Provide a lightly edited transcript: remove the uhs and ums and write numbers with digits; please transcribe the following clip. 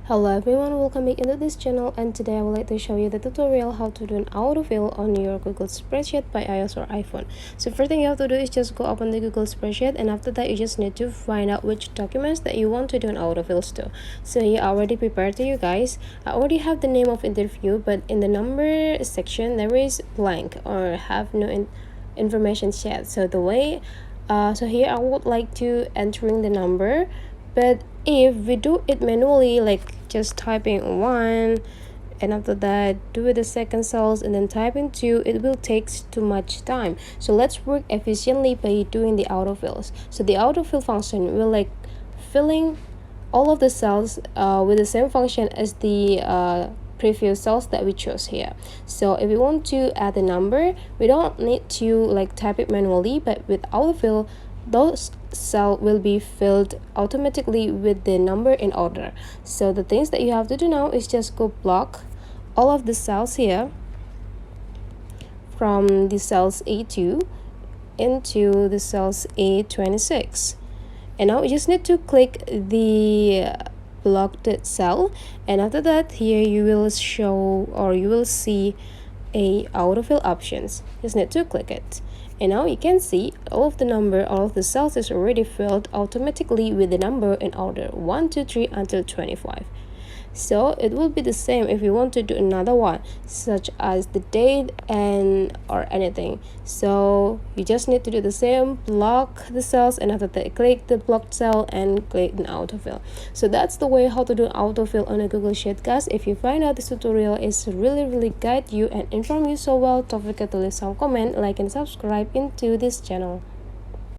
Hello everyone, welcome back into this channel, and today I would like to show you the tutorial how to do an autofill on your Google spreadsheet by iOS or iPhone. So first thing you have to do is just go open the Google spreadsheet, and after that you just need to find out which documents that you want to do an autofills to. So here I already prepared to you guys. I already have the name of interview, but in the number section there is blank or have no information yet. So so here I would like to entering the number, but if we do it manually, like just typing 1 and after that do it the second cells and then type in 2, it will take too much time. So let's work efficiently by doing the autofills. So the autofill function will like filling all of the cells with the same function as the previous cells that we chose here. So if we want to add a number, we don't need to like type it manually, but with autofill those cell will be filled automatically with the number in order. So the things that you have to do now is just go block all of the cells here from the cells A2 into the cells A26, and now you just need to click the blocked cell, and after that here you will show or you will see a autofill options. Just need to click it, and now you can see all of the cells is already filled automatically with the number in order 1 2 3 until 25. So it will be the same if you want to do another one, such as the date and or anything. So you just need to do the same, block the cells, and after that click the blocked cell and click an autofill. So that's the way how to do autofill on a Google Sheet, guys. If you find out this tutorial is really guide you and inform you so well, don't forget to leave some comment, like and subscribe into this channel.